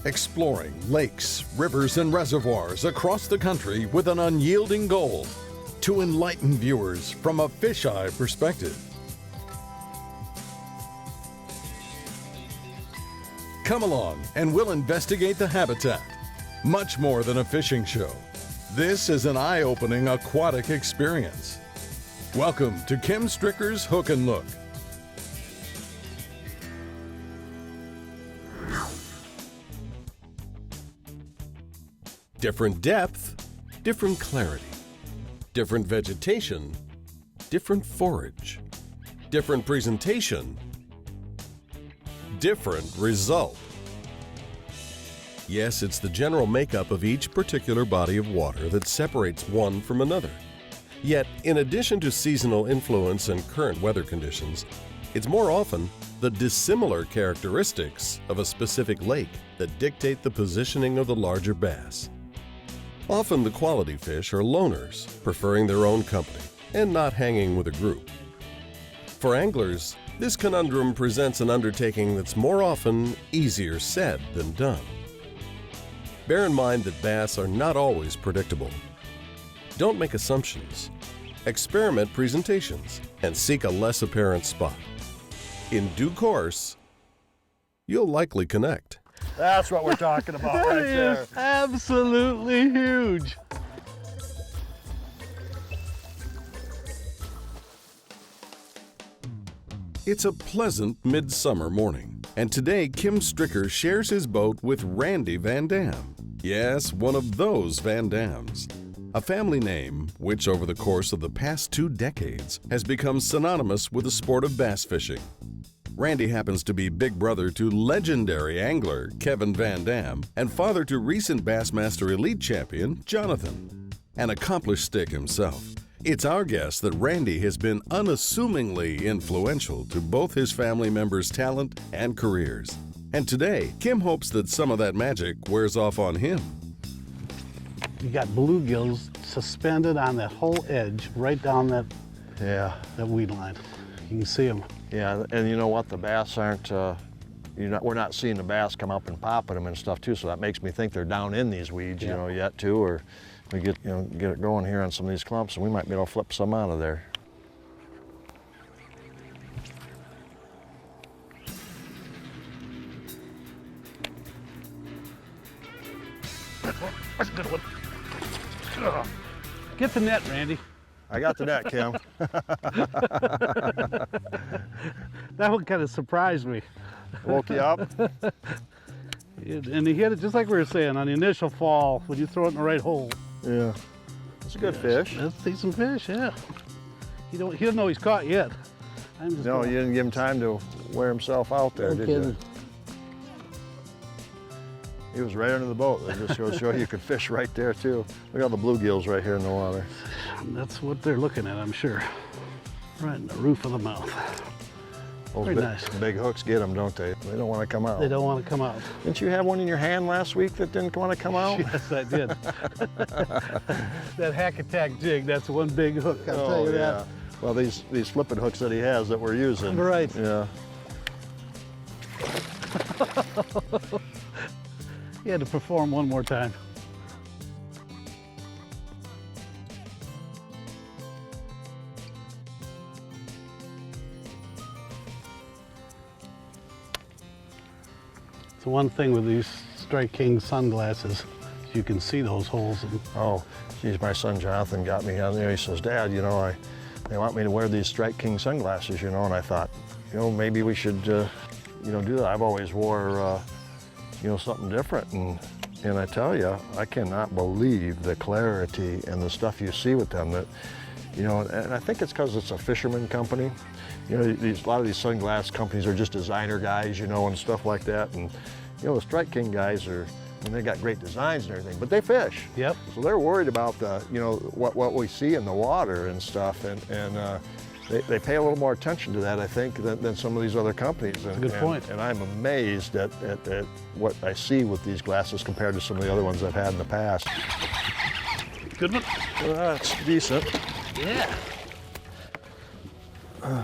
exploring lakes, rivers, and reservoirs across the country with an unyielding goal to enlighten viewers from a fisheye perspective. Come along and we'll investigate the habitat. Much more than a fishing show. This is an eye-opening aquatic experience. Welcome to Kim Stricker's Hook and Look. Different depth, different clarity. Different vegetation, different forage. Different presentation, different result. Yes, it's the general makeup of each particular body of water that separates one from another. Yet, in addition to seasonal influence and current weather conditions, it's more often the dissimilar characteristics of a specific lake that dictate the positioning of the larger bass. Often the quality fish are loners, preferring their own company and not hanging with a group. For anglers, this conundrum presents an undertaking that's more often easier said than done. Bear in mind that bass are not always predictable. Don't make assumptions. Experiment presentations and seek a less apparent spot. In due course, you'll likely connect. That's what we're talking about right there. That is absolutely huge. It's a pleasant midsummer morning, and today Kim Stricker shares his boat with Randy VanDam. Yes, one of those VanDams. A family name which over the course of the past 2 decades has become synonymous with the sport of bass fishing. Randy happens to be big brother to legendary angler Kevin VanDam and father to recent Bassmaster Elite champion Jonathan. An accomplished stick himself, it's our guess that Randy has been unassumingly influential to both his family members' talent and careers. And today, Kim hopes that some of that magic wears off on him. You got bluegills suspended on that whole edge right down that weed line. You can see them. Yeah, and you know what? The bass aren't, we're not seeing the bass come up and popping them and stuff too, so that makes me think they're down in these weeds, you know, yet too, or we get it going here on some of these clumps and we might be able to flip some out of there. That's a good one. Get the net, Randy. I got the net, Kim. That one kind of surprised me. Woke you up? And he hit it just like we were saying on the initial fall when you throw it in the right hole. Yeah. It's a good fish. That's a decent fish, yeah. He doesn't know he's caught yet. No, you didn't give him time to wear himself out there, did you? He was right under the boat. That just goes to show you could fish right there too. Look at all the bluegills right here in the water. That's what they're looking at, I'm sure. Right in the roof of the mouth. Very nice. Big hooks get them, don't they? They don't want to come out. They don't want to come out. Didn't you have one in your hand last week that didn't want to come out? Yes, I did. That hack attack jig, that's one big hook, I'll tell you that. Well, these flipping hooks that he has that we're using. Right. Yeah. He had to perform one more time. It's one thing with these Strike King sunglasses, you can see those holes. Oh, geez, my son Jonathan got me on there. He says, Dad, you know, they want me to wear these Strike King sunglasses, you know, and I thought, you know, maybe we should, do that. I've always wore, something different. And I tell you, I cannot believe the clarity and the stuff you see with them. That, and I think it's because it's a fisherman company. You know, a lot of these sunglass companies are just designer guys, and stuff like that. And, the Strike King guys they got great designs and everything, but they fish. Yep. So they're worried about the, what we see in the water and stuff. And they pay a little more attention to that, I think, than some of these other companies. That's a good point. And I'm amazed at what I see with these glasses compared to some of the other ones I've had in the past. Good one? Well, that's decent. Yeah.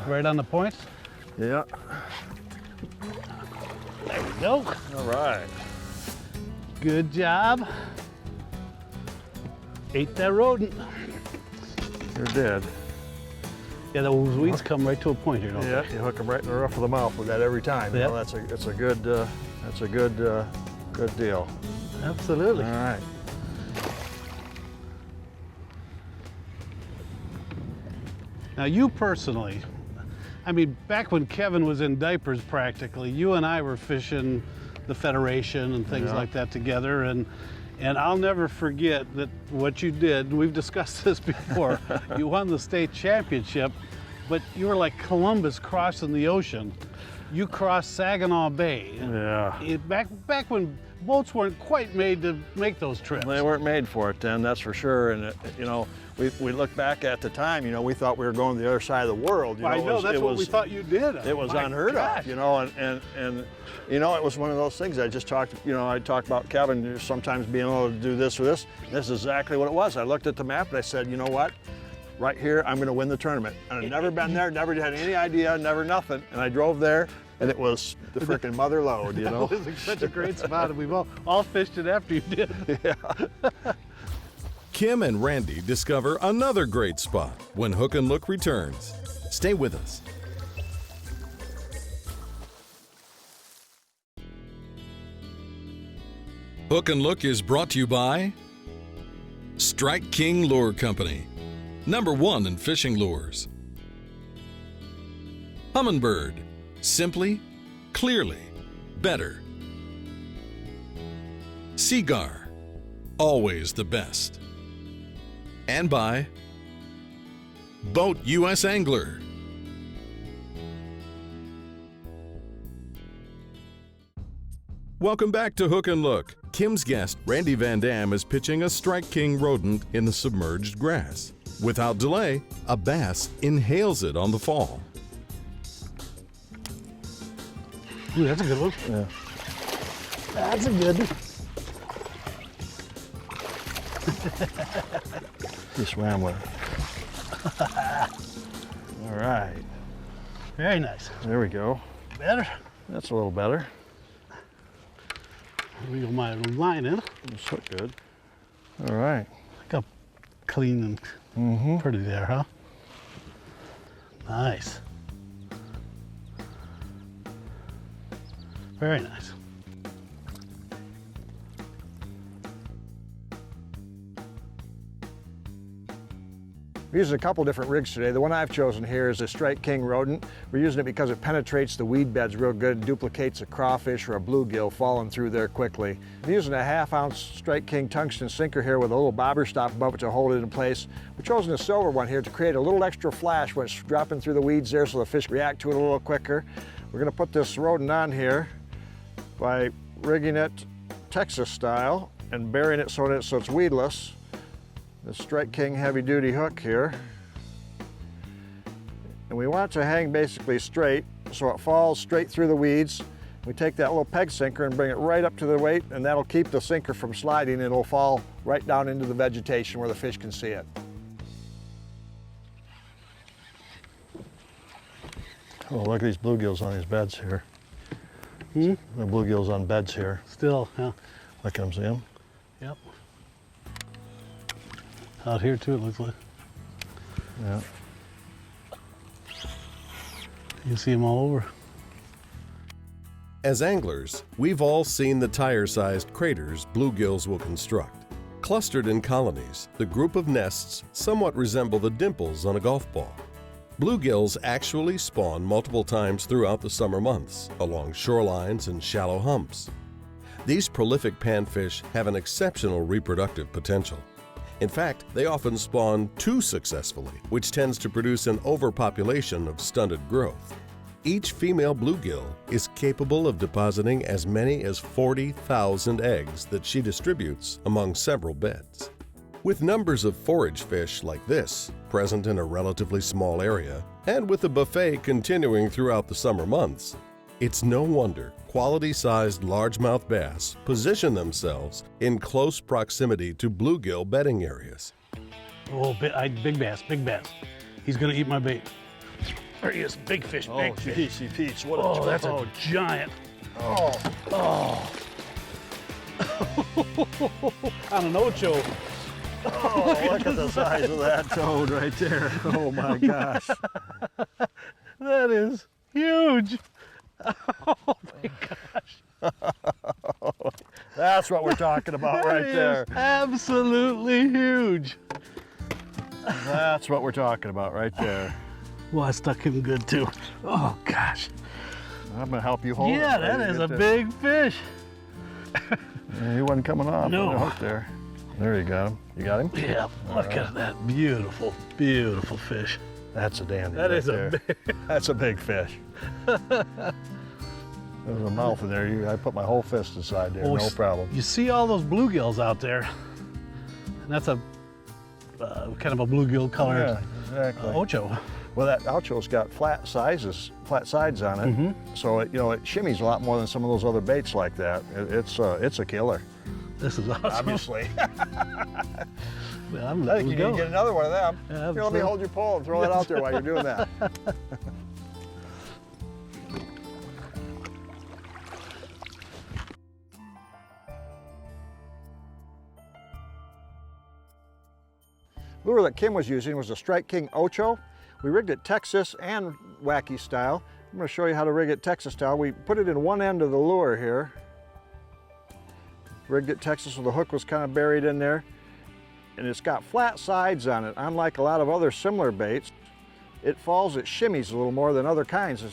Right on the point? Yeah. There we go. All right. Good job. Ate that rodent. Sure did. Yeah, those weeds come right to a point here, don't Yeah, they? you hook them right in the roof of the mouth with that every time. You Yep. know, that's a good deal. Absolutely. All right. Now you personally, I mean, back when Kevin was in diapers practically, you and I were fishing the Federation and things Yeah. like that together, and I'll never forget that what you did, and we've discussed this before, you won the state championship, but you were like Columbus crossing the ocean. You crossed Saginaw Bay. Yeah. Back when boats weren't quite made to make those trips. They weren't made for it then, that's for sure. And you know, we look back at the time, you know, we thought we were going to the other side of the world. You know, I know, that's what we thought you did. It was My unheard gosh. of, you know, and you know, it was one of those things I just talked, you know, I talked about Kevin sometimes being able to do this or this. This is exactly what it was. I looked at the map and I said, you know what? Right here, I'm going to win the tournament. And I'd never been there, never had any idea, never nothing. And I drove there, and it was the freaking mother lode, you know? It was such a great spot, and we've all fished it after you did. Yeah. Kim and Randy discover another great spot when Hook and Look returns. Stay with us. Hook and Look is brought to you by Strike King Lure Company, #1 in fishing lures. Humminbird, simply, clearly, better. Seagar, always the best. And by Boat US Angler. Welcome back to Hook and Look. Kim's guest, Randy VanDam, is pitching a Strike King rodent in the submerged grass. Without delay, a bass inhales it on the fall. Ooh, that's a good one. Yeah. That's a good one. He swam with it. All right. Very nice. There we go. Better. That's a little better. We got my line in. This look good. All right. Look up clean and pretty there, huh? Nice. Very nice. We're using a couple different rigs today. The one I've chosen here is a Strike King rodent. We're using it because it penetrates the weed beds real good and duplicates a crawfish or a bluegill falling through there quickly. I'm using a 1/2 ounce Strike King tungsten sinker here with a little bobber stop above it to hold it in place. We're chosen a silver one here to create a little extra flash when it's dropping through the weeds there so the fish react to it a little quicker. We're gonna put this rodent on here by rigging it Texas style and burying it so it's weedless. The Strike King heavy duty hook here. And we want it to hang basically straight so it falls straight through the weeds. We take that little peg sinker and bring it right up to the weight, and that'll keep the sinker from sliding and it'll fall right down into the vegetation where the fish can see it. Oh, look at these bluegills on these beds here. The bluegills on beds here. Still, yeah. Look at them, see them? Yep. Out here too, it looks like. Yeah. You can see them all over. As anglers, we've all seen the tire-sized craters bluegills will construct. Clustered in colonies, the group of nests somewhat resemble the dimples on a golf ball. Bluegills actually spawn multiple times throughout the summer months, along shorelines and shallow humps. These prolific panfish have an exceptional reproductive potential. In fact, they often spawn too successfully, which tends to produce an overpopulation of stunted growth. Each female bluegill is capable of depositing as many as 40,000 eggs that she distributes among several beds. With numbers of forage fish like this present in a relatively small area, and with the buffet continuing throughout the summer months, it's no wonder quality-sized largemouth bass position themselves in close proximity to bluegill bedding areas. Oh, big bass, big bass. He's gonna eat my bait. There he is, big fish, big fish. Peach, what Oh, that's a giant. Oh. On an ocho. Oh, look at the size of that toad right there. Oh my gosh. That is huge. Oh my gosh. That's what we're talking about right there. Absolutely huge. That's what we're talking about right there. Well, I stuck him good too. Oh gosh. I'm gonna help you hold it. Yeah, that is a big fish. Yeah, he wasn't coming off No. on the hook there. There you got him. You got him? Yeah, look at that beautiful, beautiful fish. That's a dandy. That right is there. a big. That's a big fish. There's a mouth in there. I put my whole fist inside there, no problem. You see all those bluegills out there? And that's a kind of a bluegill color Yeah, exactly. ocho. Well, that ocho's got flat sides on it, so it shimmies a lot more than some of those other baits like that. It's a killer. This is awesome. Obviously. Well, I'm I think you need to get another one of them. Yeah, Here, let me hold your pole and throw that out there while you're doing that. Lure that Kim was using was a Strike King Ocho. We rigged it Texas and wacky style. I'm going to show you how to rig it Texas style. We put it in one end of the lure here. Rigged it Texas so the hook was kind of buried in there. And it's got flat sides on it, unlike a lot of other similar baits. It falls, it shimmies a little more than other kinds.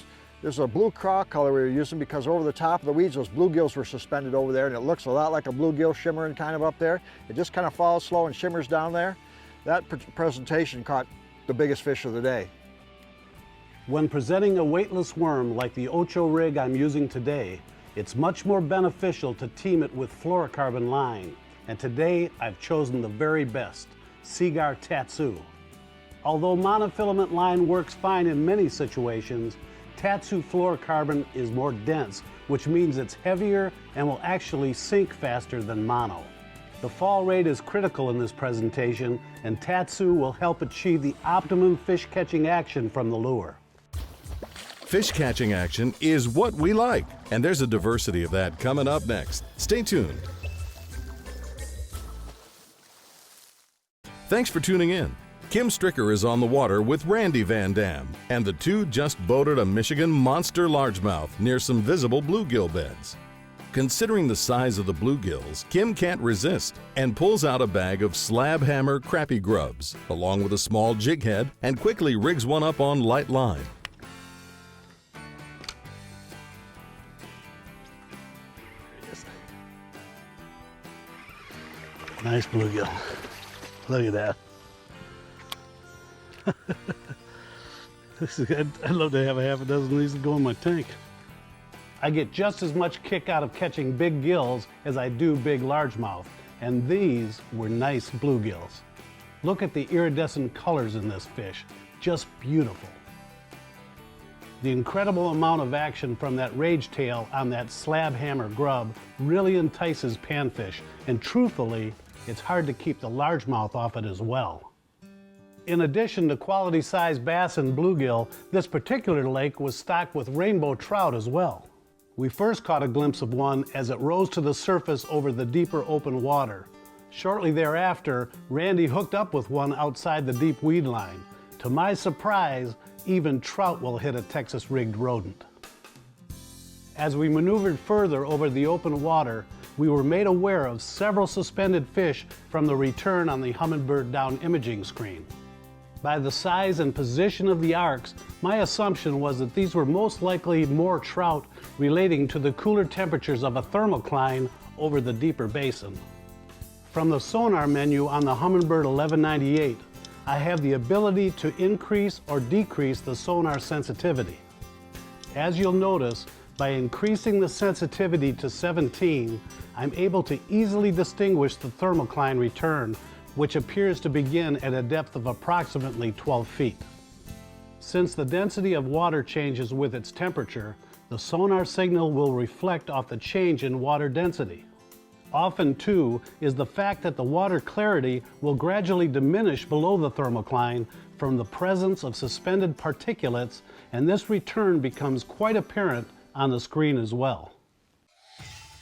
There's a blue craw color we were using because over the top of the weeds, those bluegills were suspended over there, and it looks a lot like a bluegill shimmering kind of up there. It just kind of falls slow and shimmers down there. That presentation caught the biggest fish of the day. When presenting a weightless worm like the Ocho rig I'm using today, it's much more beneficial to team it with fluorocarbon line. And today I've chosen the very best, Seaguar Tatsu. Although monofilament line works fine in many situations, Tatsu fluorocarbon is more dense, which means it's heavier and will actually sink faster than mono. The fall rate is critical in this presentation, and Tatsu will help achieve the optimum fish catching action from the lure. Fish catching action is what we like, and there's a diversity of that coming up next. Stay tuned. Thanks for tuning in. Kim Stricker is on the water with Randy VanDam, and the two just boated a Michigan monster largemouth near some visible bluegill beds. Considering the size of the bluegills, Kim can't resist and pulls out a bag of slab hammer crappie grubs, along with a small jig head, and quickly rigs one up on light line. Nice bluegill. Look at that. I'd love to have a half a dozen of these to go in my tank. I get just as much kick out of catching big gills as I do big largemouth, and these were nice bluegills. Look at the iridescent colors in this fish, just beautiful. The incredible amount of action from that rage tail on that slab hammer grub really entices panfish, and truthfully, it's hard to keep the largemouth off it as well. In addition to quality size bass and bluegill, this particular lake was stocked with rainbow trout as well. We first caught a glimpse of one as it rose to the surface over the deeper open water. Shortly thereafter, Randy hooked up with one outside the deep weed line. To my surprise, even trout will hit a Texas rigged rodent. As we maneuvered further over the open water, we were made aware of several suspended fish from the return on the Humminbird down imaging screen. By the size and position of the arcs, my assumption was that these were most likely more trout relating to the cooler temperatures of a thermocline over the deeper basin. From the sonar menu on the Humminbird 1198, I have the ability to increase or decrease the sonar sensitivity. As you'll notice, by increasing the sensitivity to 17, I'm able to easily distinguish the thermocline return, which appears to begin at a depth of approximately 12 feet. Since the density of water changes with its temperature, the sonar signal will reflect off the change in water density. Often, too, is the fact that the water clarity will gradually diminish below the thermocline from the presence of suspended particulates, and this return becomes quite apparent on the screen as well.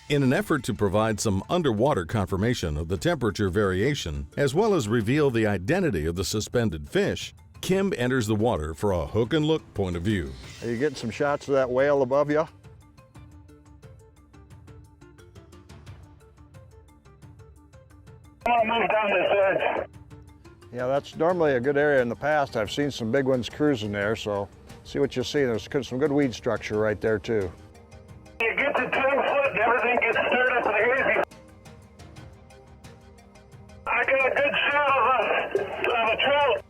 In an effort to provide some underwater confirmation of the temperature variation, as well as reveal the identity of the suspended fish, Kim enters the water for a hook and look point of view. Are you getting some shots of that whale above you? I'm gonna move down this edge. Yeah, that's normally a good area in the past. I've seen some big ones cruising there, so see what you see. There's some good weed structure right there too. You get to 10 foot and everything gets stirred up and hazy. I got a good shot of a trout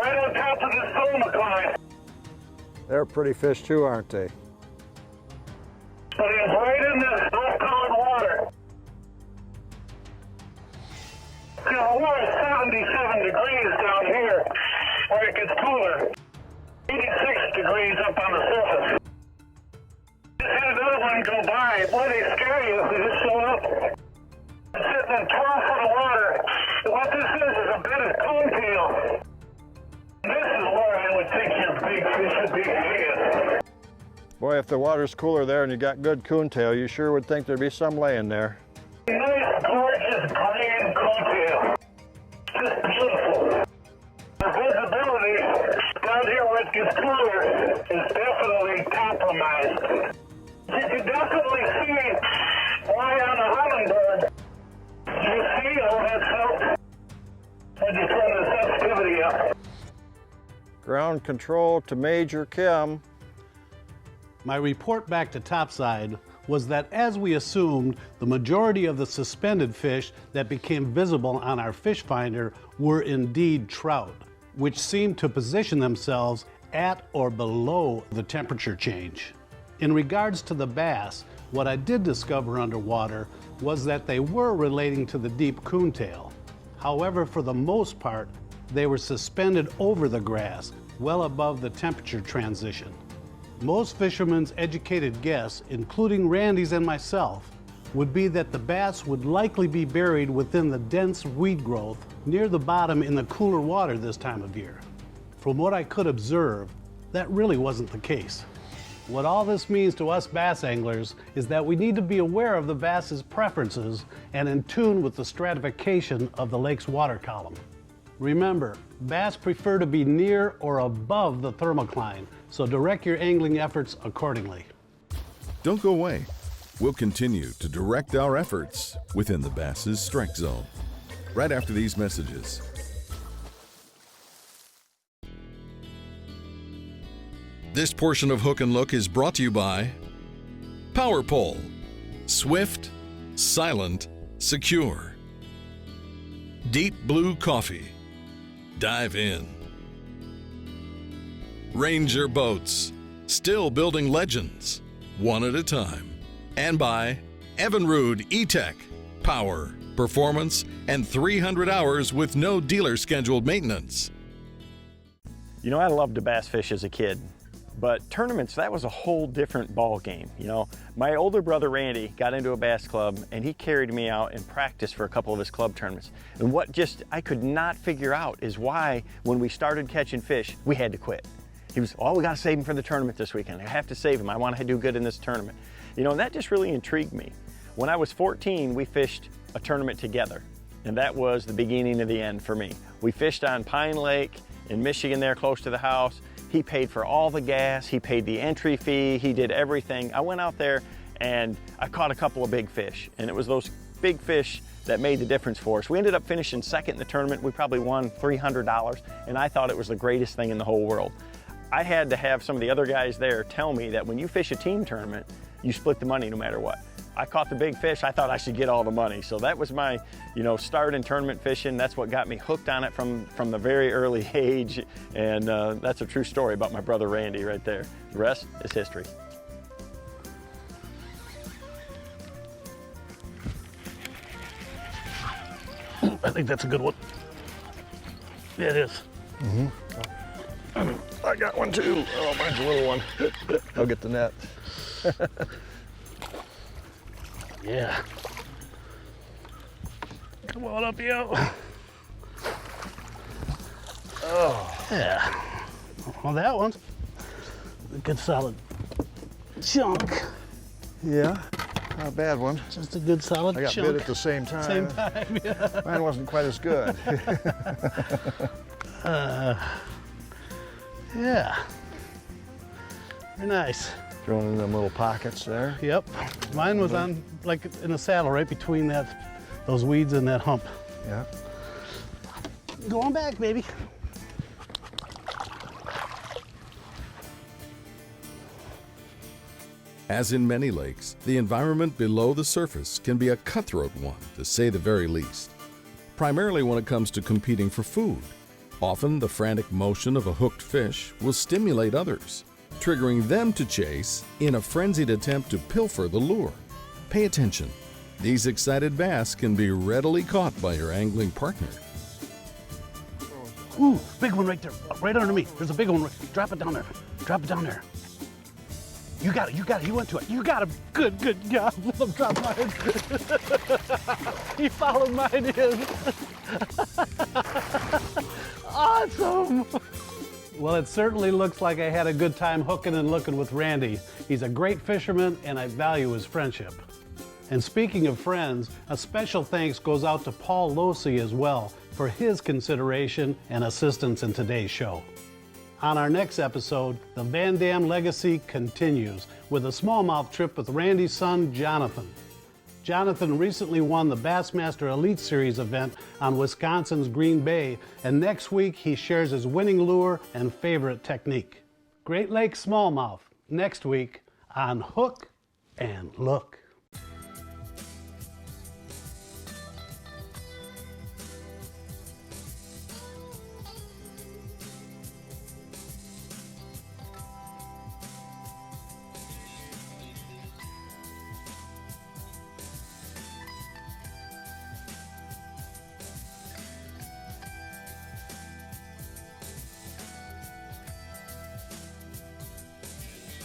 right on top of this Thermocline. They're pretty fish too, aren't they? But he's right in this rose-colored water. You know, we're at 77 degrees down here where it gets cooler. 86 degrees up on the surface. Just had another one go by. Boy, they scare you if they just show up. It's sitting in 12 foot of water. What this is a bit of coontail. This is where I would think your big fish would be hanging. Boy, if the water's cooler there and you got good coontail, you sure would think there'd be some laying there. Nice, gorgeous green coontail. Just beautiful. The visibility down here where it gets cooler is definitely compromised. You can definitely see why on a hummingbird you see all that stuff when you turn the sensitivity up. Ground control to Major Kim. My report back to Topside was that, as we assumed, the majority of the suspended fish that became visible on our fish finder were indeed trout, which seemed to position themselves at or below the temperature change. In regards to the bass, what I did discover underwater was that they were relating to the deep coontail. However, for the most part, they were suspended over the grass, well above the temperature transition. Most fishermen's educated guess, including Randy's and myself, would be that the bass would likely be buried within the dense weed growth near the bottom in the cooler water this time of year. From what I could observe, that really wasn't the case. What all this means to us bass anglers is that we need to be aware of the bass's preferences and in tune with the stratification of the lake's water column. Remember, bass prefer to be near or above the thermocline, so direct your angling efforts accordingly. Don't go away. We'll continue to direct our efforts within the bass's strike zone right after these messages. This portion of Hook and Look is brought to you by Power Pole. Swift, silent, secure. Deep Blue Coffee. Dive in. Ranger Boats. Still building legends, one at a time. And by Evinrude E-Tech. Power, performance, and 300 hours with no dealer scheduled maintenance. You know, I loved to bass fish as a kid, but tournaments, that was a whole different ball game. You know, my older brother Randy got into a bass club and he carried me out and practiced for a couple of his club tournaments. And what just I could not figure out is why when we started catching fish, we had to quit. He was, oh, we gotta save him for the tournament this weekend. I have to save him. I want to do good in this tournament. You know, and that just really intrigued me. When I was 14, we fished a tournament together, and that was the beginning of the end for me. We fished on Pine Lake in Michigan there close to the house. He paid for all the gas, he paid the entry fee, he did everything. I went out there and I caught a couple of big fish, and it was those big fish that made the difference for us. We ended up finishing second in the tournament. We probably won $300, and I thought it was the greatest thing in the whole world. I had to have some of the other guys there tell me that when you fish a team tournament, you split the money no matter what. I caught the big fish, I thought I should get all the money. So that was my, you know, start in tournament fishing. That's what got me hooked on it from the very early age. And that's a true story about my brother Randy right there. The rest is history. I think that's a good one. Yeah, it is. I got one too. Oh, mine's a little one. I'll get the net. Yeah. Come on up, yo. Oh. Yeah. Well, that one's a good solid chunk. Yeah. Not a bad one. Just a good solid I got chunk. bit at the same time. Same time, yeah. Mine wasn't quite as good. Yeah. Very nice. Thrown in them little pockets there. Yep. Mine was on, like, in a saddle right between those weeds and that hump. Yeah. Going back, baby. As in many lakes, the environment below the surface can be a cutthroat one, to say the very least. Primarily when it comes to competing for food. Often the frantic motion of a hooked fish will stimulate others, triggering them to chase in a frenzied attempt to pilfer the lure. Pay attention. These excited bass can be readily caught by your angling partner. Ooh, big one right there, right under me. There's a big one. Drop it down there. Drop it down there. You got it, you got it. He went to it. You got him. Good, good job. Let him drop mine. He followed mine in. Awesome. Well, it certainly looks like I had a good time hooking and looking with Randy. He's a great fisherman, and I value his friendship. And speaking of friends, a special thanks goes out to Paul Losey as well for his consideration and assistance in today's show. On our next episode, the VanDam legacy continues with a smallmouth trip with Randy's son, Jonathan. Jonathan recently won the Bassmaster Elite Series event on Wisconsin's Green Bay, and next week he shares his winning lure and favorite technique. Great Lakes smallmouth, next week on Hook and Look.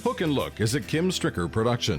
Hook and Look is a Kim Stricker production.